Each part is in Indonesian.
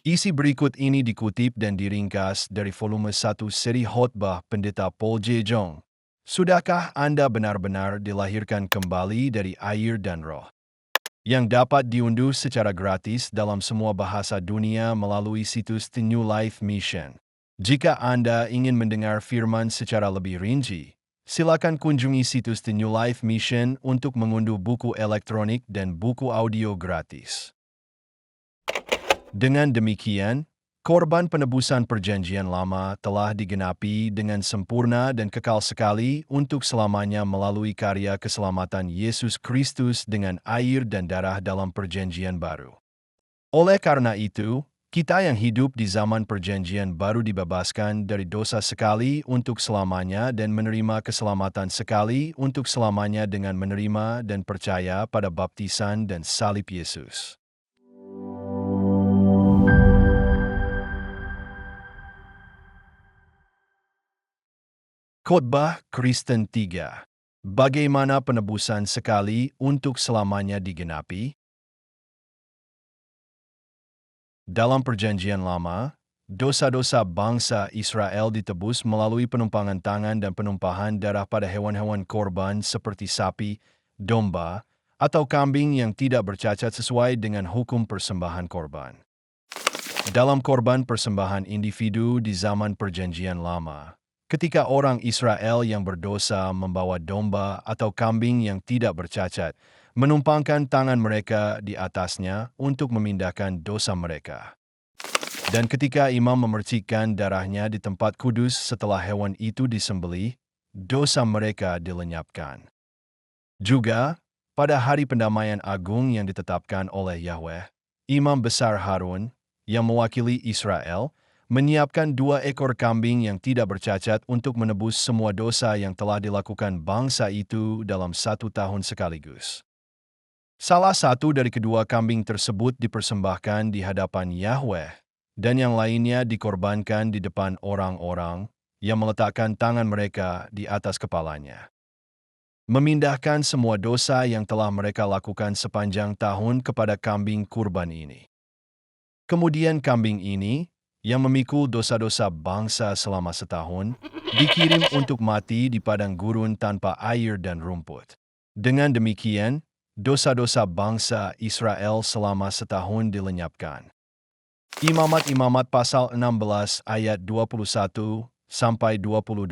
Isi berikut ini dikutip dan diringkas dari volume 1 seri khotbah Pendeta Paul J. Jong. Sudahkah Anda benar-benar dilahirkan kembali dari air dan roh? Yang dapat diunduh secara gratis dalam semua bahasa dunia melalui situs The New Life Mission. Jika Anda ingin mendengar firman secara lebih rinci, silakan kunjungi situs The New Life Mission untuk mengunduh buku elektronik dan buku audio gratis. Dengan demikian, korban penebusan Perjanjian Lama telah digenapi dengan sempurna dan kekal sekali untuk selamanya melalui karya keselamatan Yesus Kristus dengan air dan darah dalam Perjanjian Baru. Oleh karena itu, kita yang hidup di zaman Perjanjian Baru dibebaskan dari dosa sekali untuk selamanya dan menerima keselamatan sekali untuk selamanya dengan menerima dan percaya pada baptisan dan salib Yesus. Khotbah Kristen 3. Bagaimana penebusan sekali untuk selamanya digenapi? Dalam Perjanjian Lama, dosa-dosa bangsa Israel ditebus melalui penumpangan tangan dan penumpahan darah pada hewan-hewan korban seperti sapi, domba, atau kambing yang tidak bercacat sesuai dengan hukum persembahan korban. Dalam korban persembahan individu di zaman Perjanjian Lama, ketika orang Israel yang berdosa membawa domba atau kambing yang tidak bercacat, menumpangkan tangan mereka di atasnya untuk memindahkan dosa mereka. Dan ketika imam memercikkan darahnya di tempat kudus setelah hewan itu disembelih, dosa mereka dilenyapkan. Juga, pada hari pendamaian agung yang ditetapkan oleh Yahweh, Imam Besar Harun, yang mewakili Israel, menyiapkan 2 ekor kambing yang tidak bercacat untuk menebus semua dosa yang telah dilakukan bangsa itu dalam 1 tahun sekaligus. Salah satu dari kedua kambing tersebut dipersembahkan di hadapan Yahweh, dan yang lainnya dikorbankan di depan orang-orang yang meletakkan tangan mereka di atas kepalanya. Memindahkan semua dosa yang telah mereka lakukan sepanjang tahun kepada kambing kurban ini. Kemudian kambing ini, yang memikul dosa-dosa bangsa selama setahun, dikirim untuk mati di padang gurun tanpa air dan rumput. Dengan demikian, dosa-dosa bangsa Israel selama setahun dilenyapkan. Imamat-Imamat pasal 16 ayat 21 sampai 22.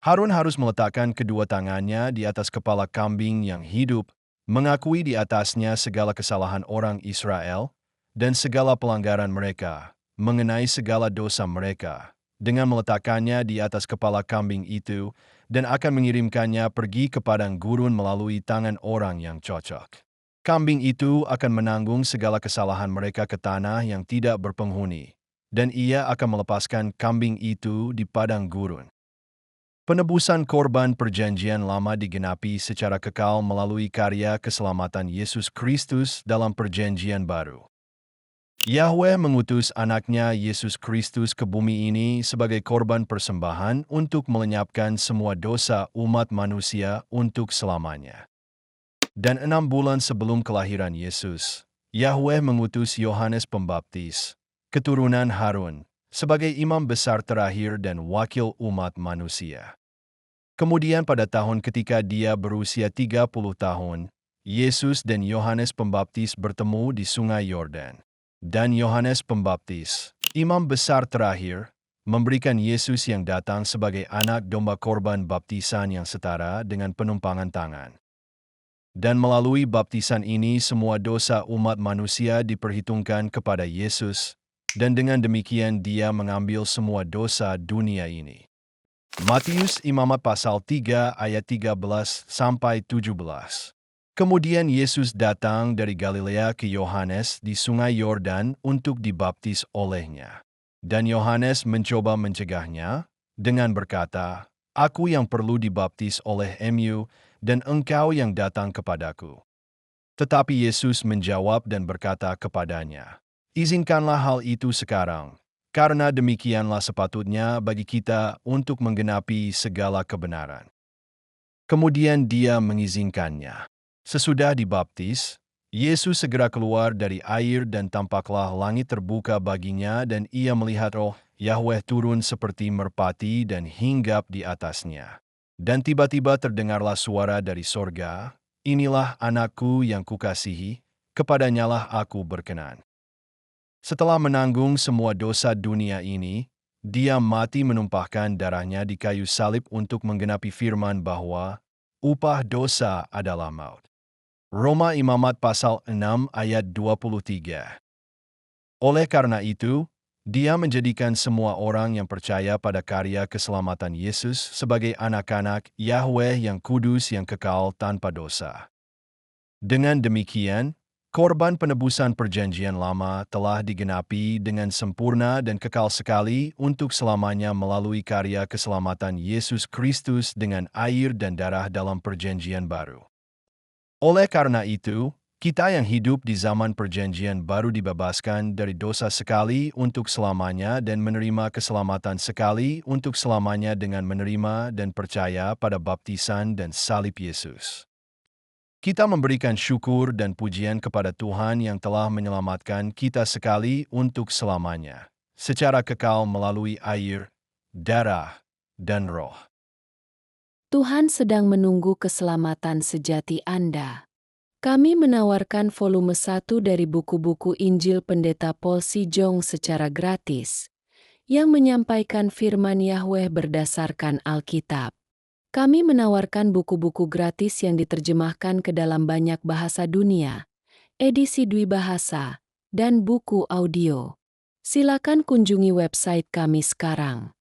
Harun harus meletakkan kedua tangannya di atas kepala kambing yang hidup, mengakui di atasnya segala kesalahan orang Israel, dan segala pelanggaran mereka, mengenai segala dosa mereka, dengan meletakkannya di atas kepala kambing itu, dan akan mengirimkannya pergi ke padang gurun melalui tangan orang yang cocok. Kambing itu akan menanggung segala kesalahan mereka ke tanah yang tidak berpenghuni, dan ia akan melepaskan kambing itu di padang gurun. Penebusan korban Perjanjian Lama digenapi secara kekal melalui karya keselamatan Yesus Kristus dalam Perjanjian Baru. Yahweh mengutus anaknya Yesus Kristus ke bumi ini sebagai korban persembahan untuk melenyapkan semua dosa umat manusia untuk selamanya. Dan 6 bulan sebelum kelahiran Yesus, Yahweh mengutus Yohanes Pembaptis, keturunan Harun, sebagai imam besar terakhir dan wakil umat manusia. Kemudian pada tahun ketika dia berusia 30 tahun, Yesus dan Yohanes Pembaptis bertemu di Sungai Yordan. Dan Yohanes Pembaptis, imam besar terakhir, memberikan Yesus yang datang sebagai anak domba korban baptisan yang setara dengan penumpangan tangan. Dan melalui baptisan ini semua dosa umat manusia diperhitungkan kepada Yesus, dan dengan demikian dia mengambil semua dosa dunia ini. Matius Imamat pasal 3 ayat 13 sampai 17. Kemudian Yesus datang dari Galilea ke Yohanes di Sungai Yordan untuk dibaptis olehnya. Dan Yohanes mencoba mencegahnya dengan berkata, "Aku yang perlu dibaptis oleh-Mu, dan engkau yang datang kepadaku." Tetapi Yesus menjawab dan berkata kepadanya, "Izinkanlah hal itu sekarang, karena demikianlah sepatutnya bagi kita untuk menggenapi segala kebenaran." Kemudian dia mengizinkannya. Sesudah dibaptis, Yesus segera keluar dari air dan tampaklah langit terbuka baginya dan ia melihat roh Yahweh turun seperti merpati dan hinggap di atasnya. Dan tiba-tiba terdengarlah suara dari sorga, "Inilah anakku yang kukasihi, kepadanyalah aku berkenan." Setelah menanggung semua dosa dunia ini, dia mati menumpahkan darahnya di kayu salib untuk menggenapi firman bahwa upah dosa adalah maut. Roma Imamat pasal 6 ayat 23. Oleh karena itu, dia menjadikan semua orang yang percaya pada karya keselamatan Yesus sebagai anak-anak Yahweh yang kudus yang kekal tanpa dosa. Dengan demikian, korban penebusan perjanjian lama telah digenapi dengan sempurna dan kekal sekali untuk selamanya melalui karya keselamatan Yesus Kristus dengan air dan darah dalam perjanjian baru. Oleh karena itu, kita yang hidup di zaman perjanjian baru dibebaskan dari dosa sekali untuk selamanya dan menerima keselamatan sekali untuk selamanya dengan menerima dan percaya pada baptisan dan salib Yesus. Kita memberikan syukur dan pujian kepada Tuhan yang telah menyelamatkan kita sekali untuk selamanya, secara kekal melalui air, darah, dan roh. Tuhan sedang menunggu keselamatan sejati Anda. Kami menawarkan volume 1 dari buku-buku Injil Pendeta Paul Sijong secara gratis, yang menyampaikan firman Yahweh berdasarkan Alkitab. Kami menawarkan buku-buku gratis yang diterjemahkan ke dalam banyak bahasa dunia, edisi dwibahasa, dan buku audio. Silakan kunjungi website kami sekarang.